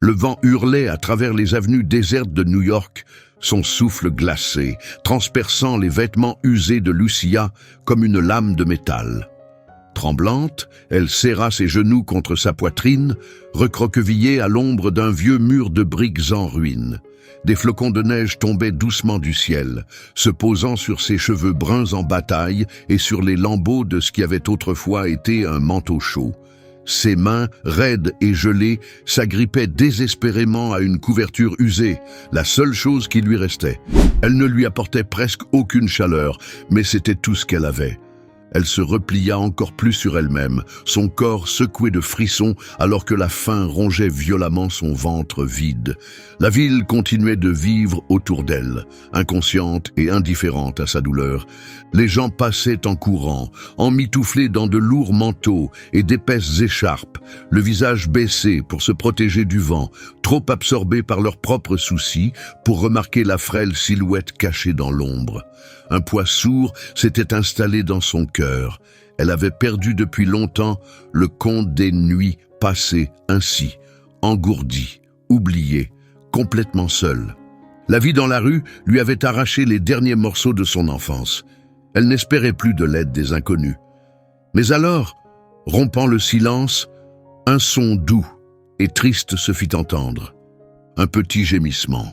Le vent hurlait à travers les avenues désertes de New York, son souffle glacé, transperçant les vêtements usés de Lucia comme une lame de métal. Tremblante, elle serra ses genoux contre sa poitrine, recroquevillée à l'ombre d'un vieux mur de briques en ruine. Des flocons de neige tombaient doucement du ciel, se posant sur ses cheveux bruns en bataille et sur les lambeaux de ce qui avait autrefois été un manteau chaud. Ses mains, raides et gelées, s'agrippaient désespérément à une couverture usée, la seule chose qui lui restait. Elle ne lui apportait presque aucune chaleur, mais c'était tout ce qu'elle avait. Elle se replia encore plus sur elle-même, son corps secoué de frissons alors que la faim rongeait violemment son ventre vide. La ville continuait de vivre autour d'elle, inconsciente et indifférente à sa douleur. Les gens passaient en courant, emmitouflés dans de lourds manteaux et d'épaisses écharpes, le visage baissé pour se protéger du vent, trop absorbés par leurs propres soucis pour remarquer la frêle silhouette cachée dans l'ombre. Un poids sourd s'était installé dans son cœur. Elle avait perdu depuis longtemps le compte des nuits passées ainsi, engourdie, oubliée, complètement seule. La vie dans la rue lui avait arraché les derniers morceaux de son enfance. Elle n'espérait plus de l'aide des inconnus. Mais alors, rompant le silence, un son doux et triste se fit entendre. Un petit gémissement.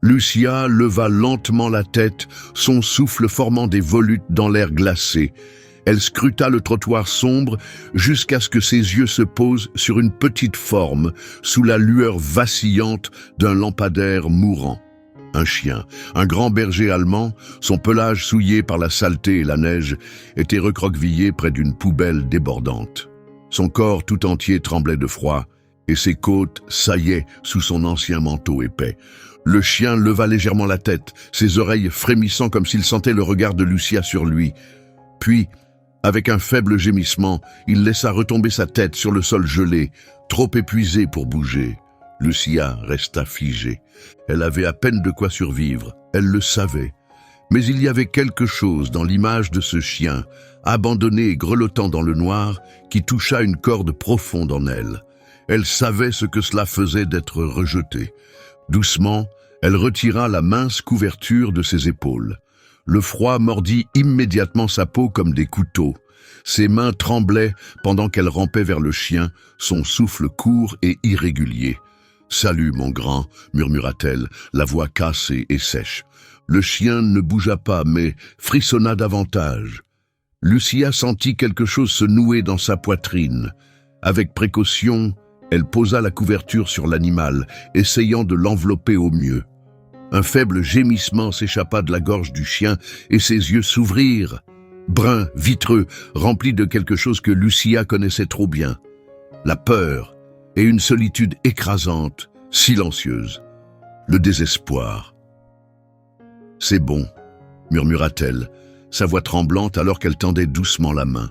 Lucia leva lentement la tête, son souffle formant des volutes dans l'air glacé. Elle scruta le trottoir sombre jusqu'à ce que ses yeux se posent sur une petite forme sous la lueur vacillante d'un lampadaire mourant. Un chien, un grand berger allemand, son pelage souillé par la saleté et la neige, était recroquevillé près d'une poubelle débordante. Son corps tout entier tremblait de froid et ses côtes saillaient sous son ancien manteau épais. Le chien leva légèrement la tête, ses oreilles frémissant comme s'il sentait le regard de Lucia sur lui. Puis, avec un faible gémissement, il laissa retomber sa tête sur le sol gelé, trop épuisé pour bouger. Lucia resta figée. Elle avait à peine de quoi survivre, elle le savait. Mais il y avait quelque chose dans l'image de ce chien, abandonné et grelottant dans le noir, qui toucha une corde profonde en elle. Elle savait ce que cela faisait d'être rejetée. Doucement, elle retira la mince couverture de ses épaules. Le froid mordit immédiatement sa peau comme des couteaux. Ses mains tremblaient pendant qu'elle rampait vers le chien, son souffle court et irrégulier. « Salut, mon grand », murmura-t-elle, la voix cassée et sèche. Le chien ne bougea pas, mais frissonna davantage. Lucia sentit quelque chose se nouer dans sa poitrine. Avec précaution, elle posa la couverture sur l'animal, essayant de l'envelopper au mieux. Un faible gémissement s'échappa de la gorge du chien et ses yeux s'ouvrirent, bruns, vitreux, remplis de quelque chose que Lucia connaissait trop bien. La peur et une solitude écrasante, silencieuse. Le désespoir. « C'est bon », murmura-t-elle, sa voix tremblante alors qu'elle tendait doucement la main.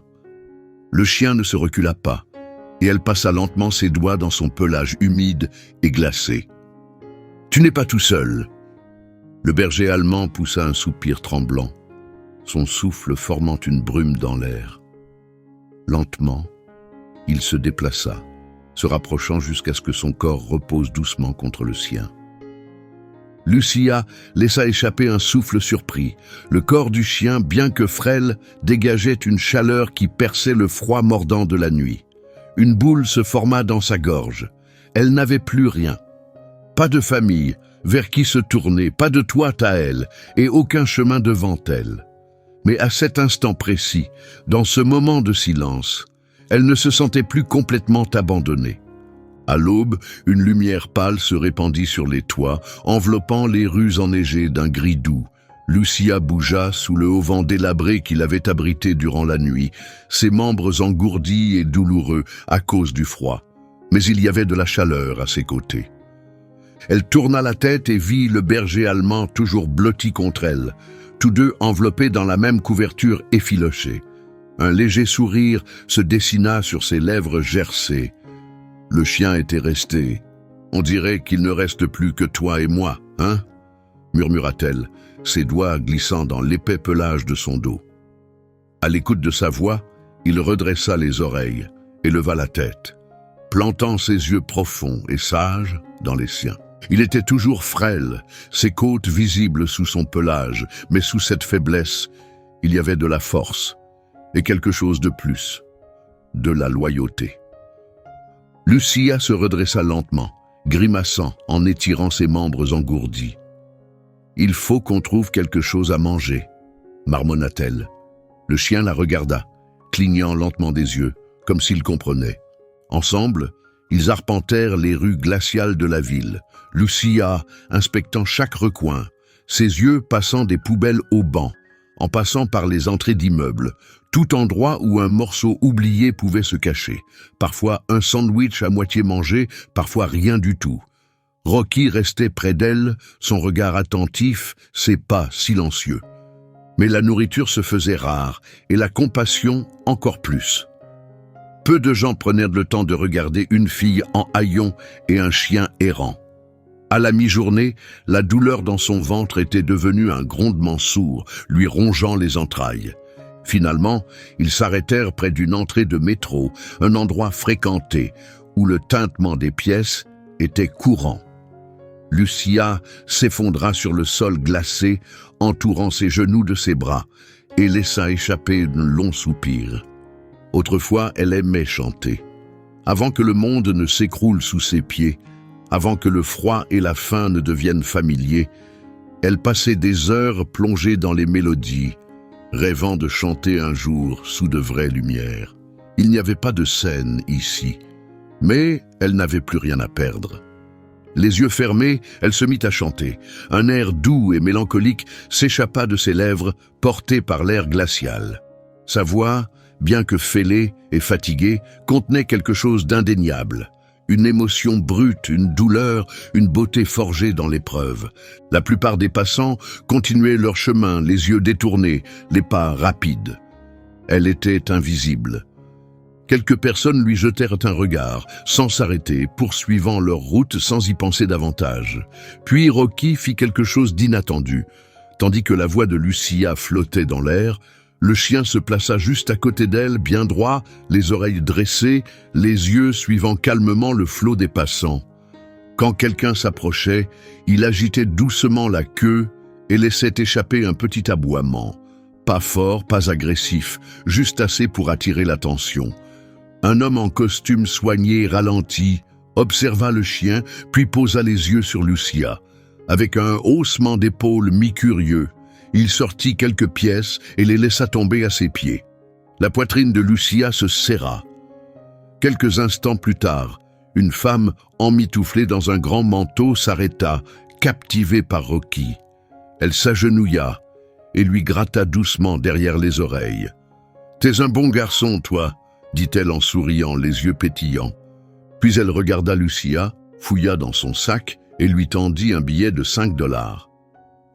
Le chien ne se recula pas, et elle passa lentement ses doigts dans son pelage humide et glacé. « Tu n'es pas tout seul !» Le berger allemand poussa un soupir tremblant, son souffle formant une brume dans l'air. Lentement, il se déplaça, se rapprochant jusqu'à ce que son corps repose doucement contre le sien. Lucia laissa échapper un souffle surpris. Le corps du chien, bien que frêle, dégageait une chaleur qui perçait le froid mordant de la nuit. Une boule se forma dans sa gorge. Elle n'avait plus rien. Pas de famille vers qui se tourner, pas de toit à elle et aucun chemin devant elle. Mais à cet instant précis, dans ce moment de silence, elle ne se sentait plus complètement abandonnée. À l'aube, une lumière pâle se répandit sur les toits, enveloppant les rues enneigées d'un gris doux. Lucia bougea sous le haut vent délabré qui l'avait abrité durant la nuit, ses membres engourdis et douloureux à cause du froid. Mais il y avait de la chaleur à ses côtés. Elle tourna la tête et vit le berger allemand toujours blotti contre elle, tous deux enveloppés dans la même couverture effilochée. Un léger sourire se dessina sur ses lèvres gercées. Le chien était resté. « On dirait qu'il ne reste plus que toi et moi, hein ?» murmura-t-elle, ses doigts glissant dans l'épais pelage de son dos. À l'écoute de sa voix, il redressa les oreilles et leva la tête. « plantant ses yeux profonds et sages dans les siens. Il était toujours frêle, ses côtes visibles sous son pelage, mais sous cette faiblesse, il y avait de la force et quelque chose de plus, de la loyauté. Lucia se redressa lentement, grimaçant en étirant ses membres engourdis. « Il faut qu'on trouve quelque chose à manger », marmonna-t-elle. Le chien la regarda, clignant lentement des yeux, comme s'il comprenait. Ensemble, ils arpentèrent les rues glaciales de la ville, Lucia inspectant chaque recoin, ses yeux passant des poubelles aux bancs, en passant par les entrées d'immeubles, tout endroit où un morceau oublié pouvait se cacher, parfois un sandwich à moitié mangé, parfois rien du tout. Rocky restait près d'elle, son regard attentif, ses pas silencieux. Mais la nourriture se faisait rare, et la compassion encore plus. Peu de gens prenaient le temps de regarder une fille en haillons et un chien errant. À la mi-journée, la douleur dans son ventre était devenue un grondement sourd, lui rongeant les entrailles. Finalement, ils s'arrêtèrent près d'une entrée de métro, un endroit fréquenté, où le tintement des pièces était courant. Lucia s'effondra sur le sol glacé, entourant ses genoux de ses bras, et laissa échapper un long soupir. Autrefois, elle aimait chanter. Avant que le monde ne s'écroule sous ses pieds, avant que le froid et la faim ne deviennent familiers, elle passait des heures plongée dans les mélodies, rêvant de chanter un jour sous de vraies lumières. Il n'y avait pas de scène ici, mais elle n'avait plus rien à perdre. Les yeux fermés, elle se mit à chanter. Un air doux et mélancolique s'échappa de ses lèvres, porté par l'air glacial. Sa voix, bien que fêlée et fatiguée, contenait quelque chose d'indéniable. Une émotion brute, une douleur, une beauté forgée dans l'épreuve. La plupart des passants continuaient leur chemin, les yeux détournés, les pas rapides. Elle était invisible. Quelques personnes lui jetèrent un regard, sans s'arrêter, poursuivant leur route sans y penser davantage. Puis Rocky fit quelque chose d'inattendu. Tandis que la voix de Lucia flottait dans l'air, le chien se plaça juste à côté d'elle, bien droit, les oreilles dressées, les yeux suivant calmement le flot des passants. Quand quelqu'un s'approchait, il agitait doucement la queue et laissait échapper un petit aboiement. Pas fort, pas agressif, juste assez pour attirer l'attention. Un homme en costume soigné ralentit, observa le chien, puis posa les yeux sur Lucia. Avec un haussement d'épaules mi-curieux, il sortit quelques pièces et les laissa tomber à ses pieds. La poitrine de Lucia se serra. Quelques instants plus tard, une femme emmitouflée dans un grand manteau s'arrêta, captivée par Rocky. Elle s'agenouilla et lui gratta doucement derrière les oreilles. « T'es un bon garçon, toi », dit-elle en souriant, les yeux pétillants. Puis elle regarda Lucia, fouilla dans son sac et lui tendit un billet de 5 $.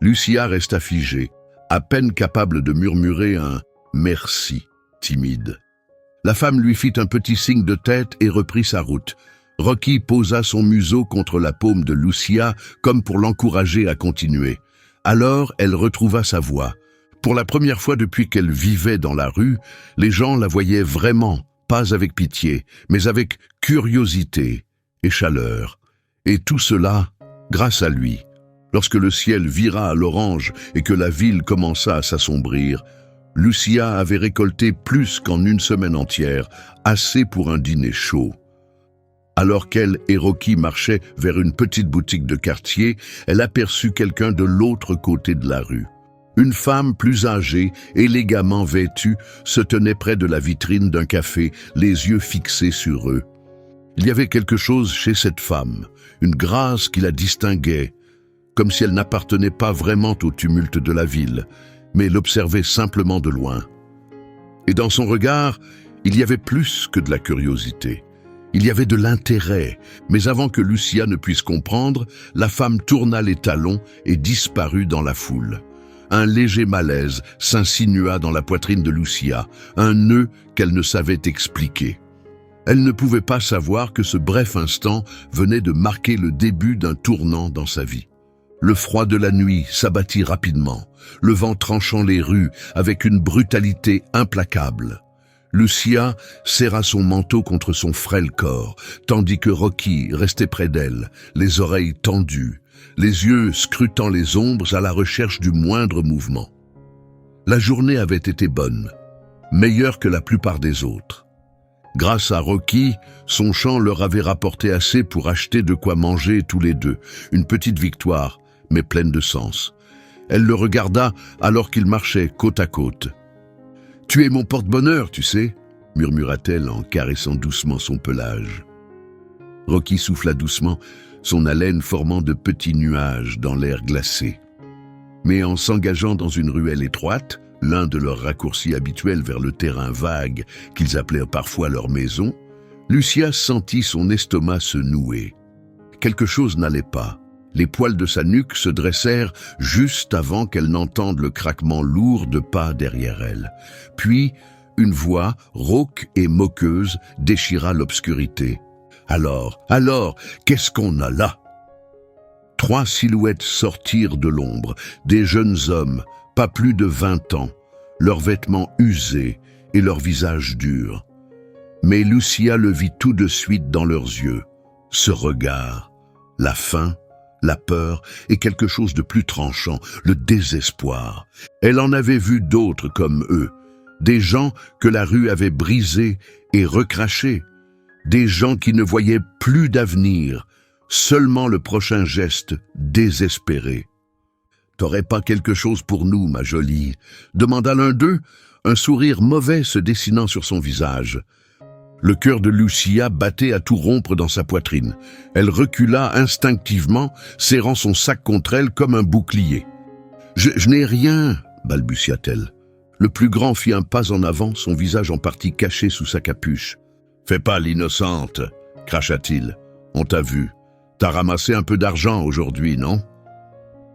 Lucia resta figée, à peine capable de murmurer un « merci » timide. La femme lui fit un petit signe de tête et reprit sa route. Rocky posa son museau contre la paume de Lucia comme pour l'encourager à continuer. Alors elle retrouva sa voix. Pour la première fois depuis qu'elle vivait dans la rue, les gens la voyaient vraiment, pas avec pitié, mais avec curiosité et chaleur. Et tout cela grâce à lui. Lorsque le ciel vira à l'orange et que la ville commença à s'assombrir, Lucia avait récolté plus qu'en une semaine entière, assez pour un dîner chaud. Alors qu'elle et Rocky marchaient vers une petite boutique de quartier, elle aperçut quelqu'un de l'autre côté de la rue. Une femme plus âgée, élégamment vêtue, se tenait près de la vitrine d'un café, les yeux fixés sur eux. Il y avait quelque chose chez cette femme, une grâce qui la distinguait, comme si elle n'appartenait pas vraiment au tumulte de la ville, mais l'observait simplement de loin. Et dans son regard, il y avait plus que de la curiosité. Il y avait de l'intérêt, mais avant que Lucia ne puisse comprendre, la femme tourna les talons et disparut dans la foule. Un léger malaise s'insinua dans la poitrine de Lucia, un nœud qu'elle ne savait expliquer. Elle ne pouvait pas savoir que ce bref instant venait de marquer le début d'un tournant dans sa vie. Le froid de la nuit s'abattit rapidement, le vent tranchant les rues avec une brutalité implacable. Lucia serra son manteau contre son frêle corps, tandis que Rocky restait près d'elle, les oreilles tendues, les yeux scrutant les ombres à la recherche du moindre mouvement. La journée avait été bonne, meilleure que la plupart des autres. Grâce à Rocky, son chant leur avait rapporté assez pour acheter de quoi manger tous les deux, une petite victoire, mais pleine de sens. Elle le regarda alors qu'ils marchaient côte à côte. « Tu es mon porte-bonheur, tu sais » murmura-t-elle en caressant doucement son pelage. Rocky souffla doucement, son haleine formant de petits nuages dans l'air glacé. Mais en s'engageant dans une ruelle étroite, l'un de leurs raccourcis habituels vers le terrain vague qu'ils appelaient parfois leur maison, Lucia sentit son estomac se nouer. Quelque chose n'allait pas. Les poils de sa nuque se dressèrent juste avant qu'elle n'entende le craquement lourd de pas derrière elle. Puis, une voix, rauque et moqueuse, déchira l'obscurité. « Alors, qu'est-ce qu'on a là ?» 3 silhouettes sortirent de l'ombre, des jeunes hommes, pas plus de 20 ans, leurs vêtements usés et leurs visages durs. Mais Lucia le vit tout de suite dans leurs yeux. Ce regard, la faim, la peur et quelque chose de plus tranchant, le désespoir. Elle en avait vu d'autres comme eux, des gens que la rue avait brisés et recrachés, des gens qui ne voyaient plus d'avenir, seulement le prochain geste désespéré. « T'aurais pas quelque chose pour nous, ma jolie ?» demanda l'un d'eux, un sourire mauvais se dessinant sur son visage. Le cœur de Lucia battait à tout rompre dans sa poitrine. Elle recula instinctivement, serrant son sac contre elle comme un bouclier. « Je n'ai rien » balbutia-t-elle. Le plus grand fit un pas en avant, son visage en partie caché sous sa capuche. « Fais pas l'innocente » cracha-t-il. « On t'a vu. T'as ramassé un peu d'argent aujourd'hui, non ?»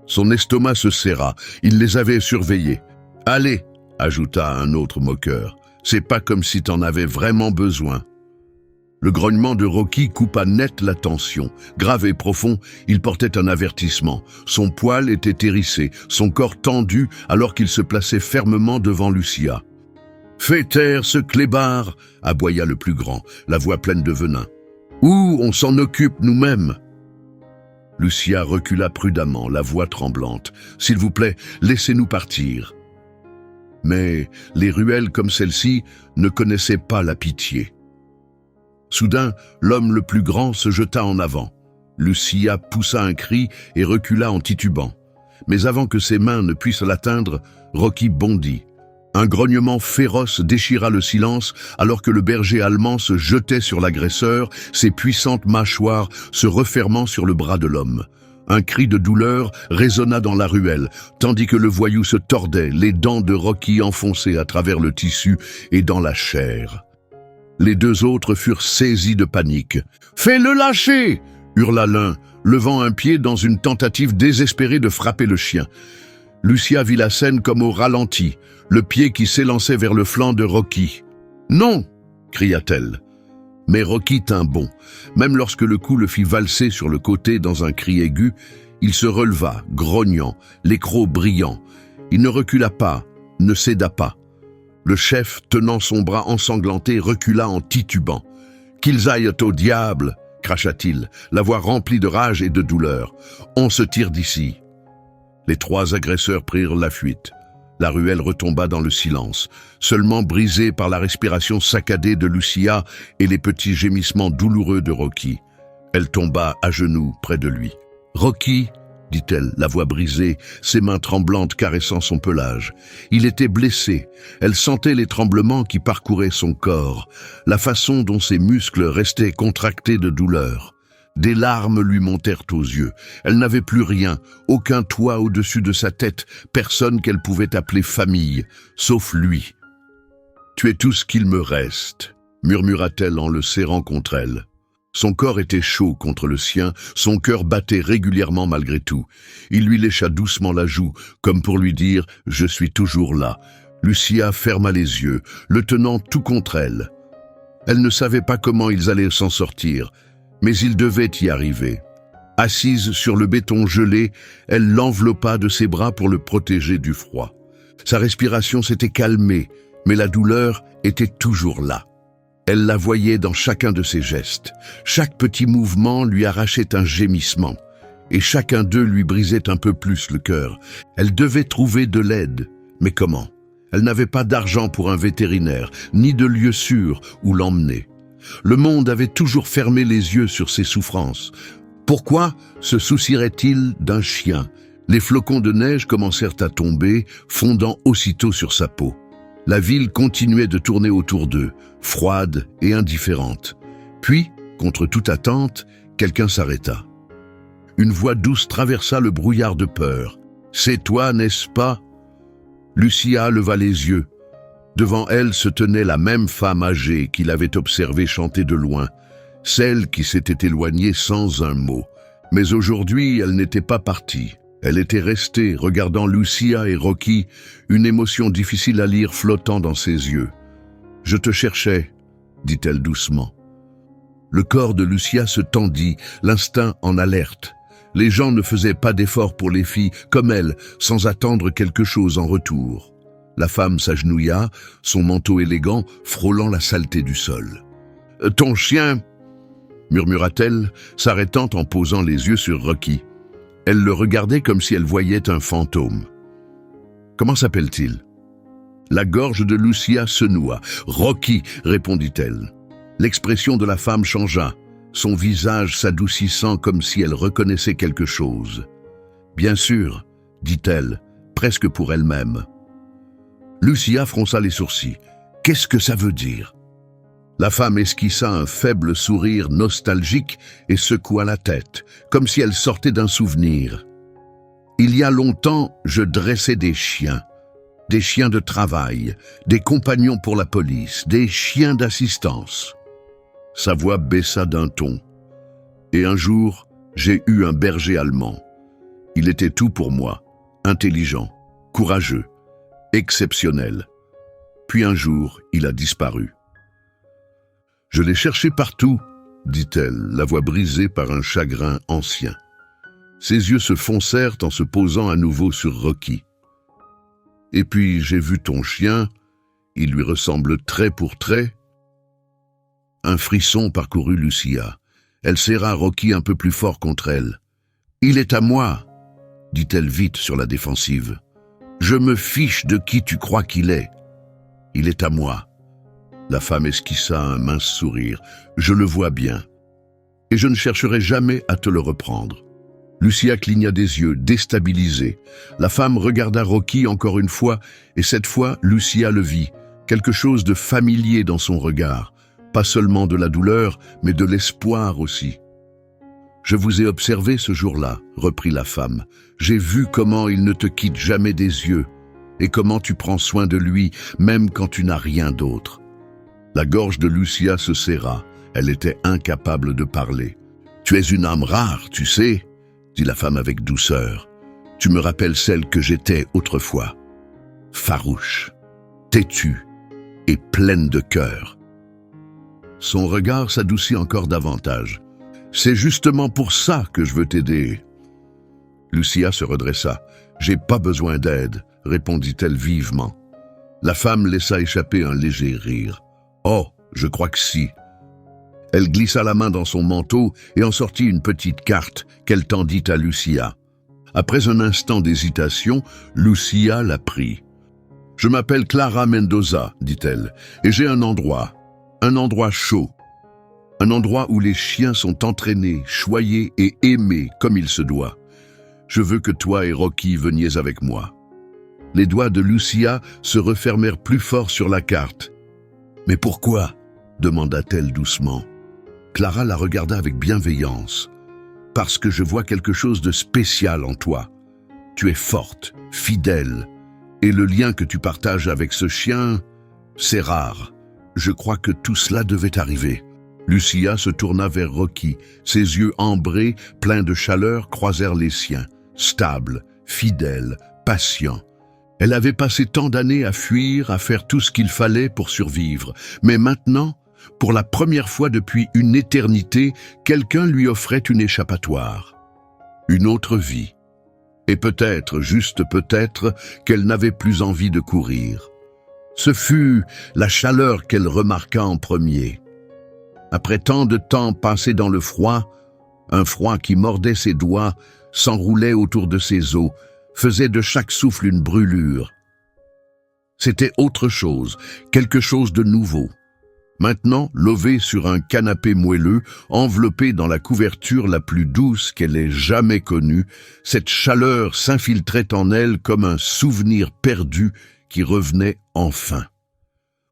Son estomac se serra. Il les avait surveillés. « Allez » ajouta un autre moqueur. « C'est pas comme si t'en avais vraiment besoin. » Le grognement de Rocky coupa net la tension. Grave et profond, il portait un avertissement. Son poil était hérissé, son corps tendu alors qu'il se plaçait fermement devant Lucia. « Fais taire ce clébard » aboya le plus grand, la voix pleine de venin. « Ou on s'en occupe nous-mêmes » Lucia recula prudemment, la voix tremblante. « S'il vous plaît, laissez-nous partir. » Mais les ruelles comme celle-ci ne connaissaient pas la pitié. Soudain, l'homme le plus grand se jeta en avant. Lucia poussa un cri et recula en titubant. Mais avant que ses mains ne puissent l'atteindre, Rocky bondit. Un grognement féroce déchira le silence alors que le berger allemand se jetait sur l'agresseur, ses puissantes mâchoires se refermant sur le bras de l'homme. Un cri de douleur résonna dans la ruelle, tandis que le voyou se tordait, les dents de Rocky enfoncées à travers le tissu et dans la chair. Les deux autres furent saisis de panique. « Fais-le lâcher !» hurla l'un, levant un pied dans une tentative désespérée de frapper le chien. Lucia vit la scène comme au ralenti, le pied qui s'élançait vers le flanc de Rocky. « Non !» cria-t-elle. Mais Rocky tint bon. Même lorsque le coup le fit valser sur le côté dans un cri aigu, il se releva, grognant, les crocs brillants. Il ne recula pas, ne céda pas. Le chef, tenant son bras ensanglanté, recula en titubant. « Qu'ils aillent au diable !» cracha-t-il, la voix remplie de rage et de douleur. « On se tire d'ici !» Les 3 agresseurs prirent la fuite. La ruelle retomba dans le silence, seulement brisée par la respiration saccadée de Lucia et les petits gémissements douloureux de Rocky. Elle tomba à genoux près de lui. « Rocky !» dit-elle, la voix brisée, ses mains tremblantes caressant son pelage. Il était blessé. Elle sentait les tremblements qui parcouraient son corps, la façon dont ses muscles restaient contractés de douleur. Des larmes lui montèrent aux yeux. Elle n'avait plus rien, aucun toit au-dessus de sa tête, personne qu'elle pouvait appeler famille, sauf lui. « Tu es tout ce qu'il me reste », murmura-t-elle en le serrant contre elle. Son corps était chaud contre le sien, son cœur battait régulièrement malgré tout. Il lui lécha doucement la joue, comme pour lui dire « Je suis toujours là ». Lucia ferma les yeux, le tenant tout contre elle. Elle ne savait pas comment ils allaient s'en sortir, mais ils devaient y arriver. Assise sur le béton gelé, elle l'enveloppa de ses bras pour le protéger du froid. Sa respiration s'était calmée, Mais la douleur était toujours là. Elle la voyait dans chacun de ses gestes. Chaque petit mouvement lui arrachait un gémissement, et chacun d'eux lui brisait un peu plus le cœur. Elle devait trouver de l'aide, mais comment? Elle n'avait pas d'argent pour un vétérinaire, ni de lieu sûr où l'emmener. Le monde avait toujours fermé les yeux sur ses souffrances. Pourquoi se soucierait-il d'un chien? Les flocons de neige commencèrent à tomber, fondant aussitôt sur sa peau. La ville continuait de tourner autour d'eux, froide et indifférente. Puis, contre toute attente, quelqu'un s'arrêta. Une voix douce traversa le brouillard de peur. « C'est toi, n'est-ce pas ?» Lucia leva les yeux. Devant elle se tenait la même femme âgée qu'il avait observée chanter de loin, celle qui s'était éloignée sans un mot. Mais aujourd'hui, elle n'était pas partie. Elle était restée, regardant Lucia et Rocky, une émotion difficile à lire flottant dans ses yeux. « Je te cherchais », dit-elle doucement. Le corps de Lucia se tendit, l'instinct en alerte. Les gens ne faisaient pas d'efforts pour les filles, comme elle, sans attendre quelque chose en retour. La femme s'agenouilla, son manteau élégant frôlant la saleté du sol. « Ton chien ?» murmura-t-elle, s'arrêtant en posant les yeux sur Rocky. Elle le regardait comme si elle voyait un fantôme. « Comment s'appelle-t-il » La gorge de Lucia se noua. « Rocky » répondit-elle. L'expression de la femme changea, son visage s'adoucissant comme si elle reconnaissait quelque chose. « Bien sûr » dit-elle, presque pour elle-même. Lucia fronça les sourcils. « Qu'est-ce que ça veut dire ?» La femme esquissa un faible sourire nostalgique et secoua la tête, comme si elle sortait d'un souvenir. « Il y a longtemps, je dressais des chiens de travail, des compagnons pour la police, des chiens d'assistance. » Sa voix baissa d'un ton. « Et un jour, j'ai eu un berger allemand. Il était tout pour moi, intelligent, courageux, exceptionnel. Puis un jour, il a disparu. » « Je l'ai cherché partout, » dit-elle, la voix brisée par un chagrin ancien. Ses yeux se foncèrent en se posant à nouveau sur Rocky. « Et puis j'ai vu ton chien, il lui ressemble trait pour trait. » Un frisson parcourut Lucia. Elle serra Rocky un peu plus fort contre elle. « Il est à moi, » dit-elle vite sur la défensive. « Je me fiche de qui tu crois qu'il est. Il est à moi. » La femme esquissa un mince sourire. « Je le vois bien. Et je ne chercherai jamais à te le reprendre. » Lucia cligna des yeux, déstabilisée. La femme regarda Rocky encore une fois, et cette fois, Lucia le vit. Quelque chose de familier dans son regard. Pas seulement de la douleur, mais de l'espoir aussi. « Je vous ai observé ce jour-là, » reprit la femme. « J'ai vu comment il ne te quitte jamais des yeux, et comment tu prends soin de lui, même quand tu n'as rien d'autre. » La gorge de Lucia se serra. Elle était incapable de parler. « Tu es une âme rare, tu sais, » dit la femme avec douceur. « Tu me rappelles celle que j'étais autrefois. Farouche, têtue et pleine de cœur. » Son regard s'adoucit encore davantage. « C'est justement pour ça que je veux t'aider. » Lucia se redressa. « J'ai pas besoin d'aide, » répondit-elle vivement. La femme laissa échapper un léger rire. « Oh, je crois que si. » Elle glissa la main dans son manteau et en sortit une petite carte qu'elle tendit à Lucia. Après un instant d'hésitation, Lucia la prit. « Je m'appelle Clara Mendoza, » dit-elle, « et j'ai un endroit chaud. Un endroit où les chiens sont entraînés, choyés et aimés comme il se doit. Je veux que toi et Rocky veniez avec moi. » Les doigts de Lucia se refermèrent plus fort sur la carte. « Mais pourquoi ?» demanda-t-elle doucement. Clara la regarda avec bienveillance. « Parce que je vois quelque chose de spécial en toi. Tu es forte, fidèle, et le lien que tu partages avec ce chien, c'est rare. Je crois que tout cela devait arriver. » Lucia se tourna vers Rocky. Ses yeux ambrés, pleins de chaleur, croisèrent les siens. Stable, fidèle, patient. Elle avait passé tant d'années à fuir, à faire tout ce qu'il fallait pour survivre. Mais maintenant, pour la première fois depuis une éternité, quelqu'un lui offrait une échappatoire. Une autre vie. Et peut-être, juste peut-être, qu'elle n'avait plus envie de courir. Ce fut la chaleur qu'elle remarqua en premier. Après tant de temps passé dans le froid, un froid qui mordait ses doigts, s'enroulait autour de ses os, faisait de chaque souffle une brûlure. C'était autre chose, quelque chose de nouveau. Maintenant, levée sur un canapé moelleux, enveloppée dans la couverture la plus douce qu'elle ait jamais connue, cette chaleur s'infiltrait en elle comme un souvenir perdu qui revenait enfin.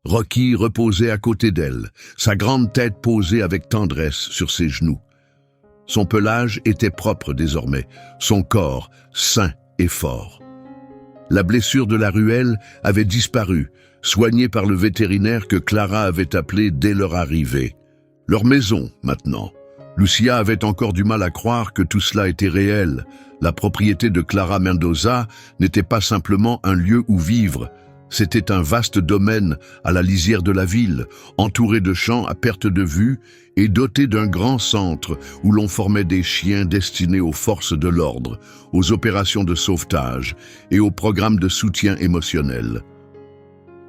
Rocky reposait à côté d'elle, sa grande tête posée avec tendresse sur ses genoux. Son pelage était propre désormais, son corps sain et fort. La blessure de la ruelle avait disparu, soignée par le vétérinaire que Clara avait appelé dès leur arrivée. Leur maison, maintenant. Lucia avait encore du mal à croire que tout cela était réel. La propriété de Clara Mendoza n'était pas simplement un lieu où vivre. C'était un vaste domaine à la lisière de la ville, entouré de champs à perte de vue et doté d'un grand centre où l'on formait des chiens destinés aux forces de l'ordre, aux opérations de sauvetage et aux programmes de soutien émotionnel.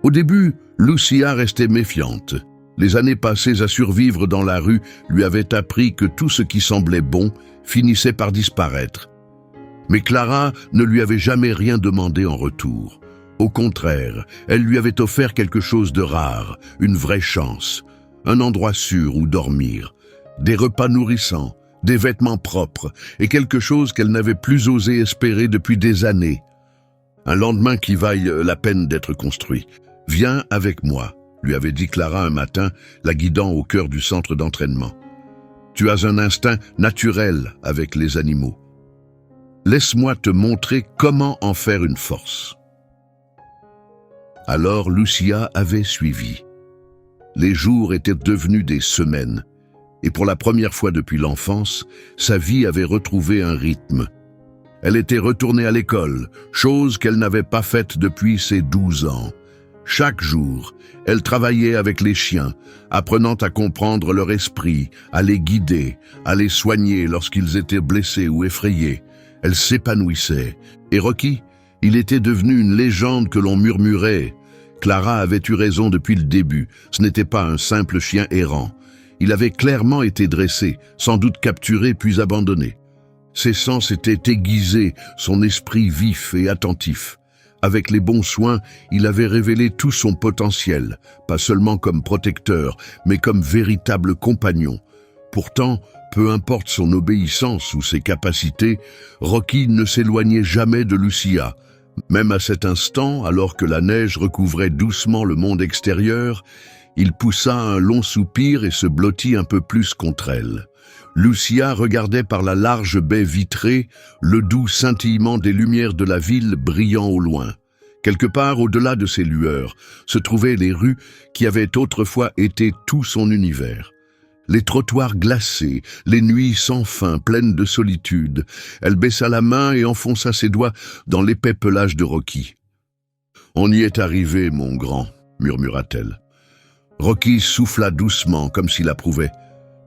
Au début, Lucia restait méfiante. Les années passées à survivre dans la rue lui avaient appris que tout ce qui semblait bon finissait par disparaître. Mais Clara ne lui avait jamais rien demandé en retour. Au contraire, elle lui avait offert quelque chose de rare, une vraie chance, un endroit sûr où dormir, des repas nourrissants, des vêtements propres et quelque chose qu'elle n'avait plus osé espérer depuis des années. Un lendemain qui vaille la peine d'être construit. « Viens avec moi », lui avait dit Clara un matin, la guidant au cœur du centre d'entraînement. « Tu as un instinct naturel avec les animaux. Laisse-moi te montrer comment en faire une force. » Alors Lucia avait suivi. Les jours étaient devenus des semaines, et pour la première fois depuis l'enfance, sa vie avait retrouvé un rythme. Elle était retournée à l'école, chose qu'elle n'avait pas faite depuis ses 12 ans. Chaque jour, elle travaillait avec les chiens, apprenant à comprendre leur esprit, à les guider, à les soigner lorsqu'ils étaient blessés ou effrayés. Elle s'épanouissait. Et Rocky, il était devenu une légende que l'on murmurait. Clara avait eu raison depuis le début. Ce n'était pas un simple chien errant. Il avait clairement été dressé, sans doute capturé puis abandonné. Ses sens étaient aiguisés, son esprit vif et attentif. Avec les bons soins, il avait révélé tout son potentiel, pas seulement comme protecteur, mais comme véritable compagnon. Pourtant, peu importe son obéissance ou ses capacités, Rocky ne s'éloignait jamais de Lucia. Même à cet instant, alors que la neige recouvrait doucement le monde extérieur, il poussa un long soupir et se blottit un peu plus contre elle. Lucia regardait par la large baie vitrée, le doux scintillement des lumières de la ville brillant au loin. Quelque part au-delà de ces lueurs se trouvaient les rues qui avaient autrefois été tout son univers. Les trottoirs glacés, les nuits sans fin, pleines de solitude. Elle baissa la main et enfonça ses doigts dans l'épais pelage de Rocky. « On y est arrivé, mon grand », murmura-t-elle. Rocky souffla doucement, comme s'il approuvait.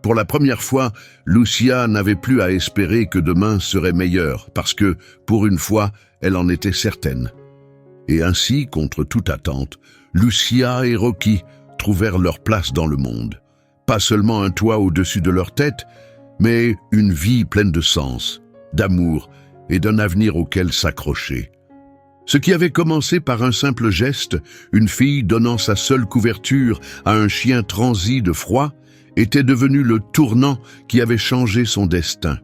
Pour la première fois, Lucia n'avait plus à espérer que demain serait meilleur, parce que, pour une fois, elle en était certaine. Et ainsi, contre toute attente, Lucia et Rocky trouvèrent leur place dans le monde. Pas seulement un toit au-dessus de leur tête, mais une vie pleine de sens, d'amour et d'un avenir auquel s'accrocher. Ce qui avait commencé par un simple geste, une fille donnant sa seule couverture à un chien transi de froid, était devenu le tournant qui avait changé son destin.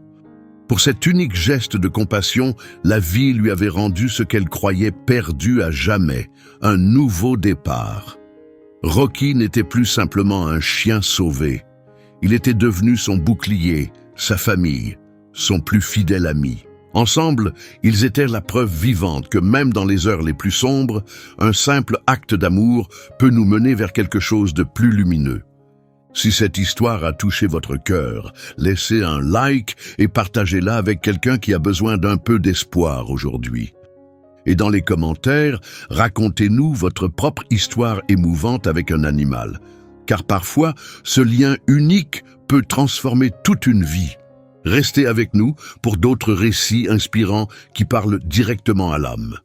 Pour cet unique geste de compassion, la vie lui avait rendu ce qu'elle croyait perdu à jamais, un nouveau départ. Rocky n'était plus simplement un chien sauvé. Il était devenu son bouclier, sa famille, son plus fidèle ami. Ensemble, ils étaient la preuve vivante que même dans les heures les plus sombres, un simple acte d'amour peut nous mener vers quelque chose de plus lumineux. Si cette histoire a touché votre cœur, laissez un like et partagez-la avec quelqu'un qui a besoin d'un peu d'espoir aujourd'hui. Et dans les commentaires, racontez-nous votre propre histoire émouvante avec un animal. Car parfois, ce lien unique peut transformer toute une vie. Restez avec nous pour d'autres récits inspirants qui parlent directement à l'âme.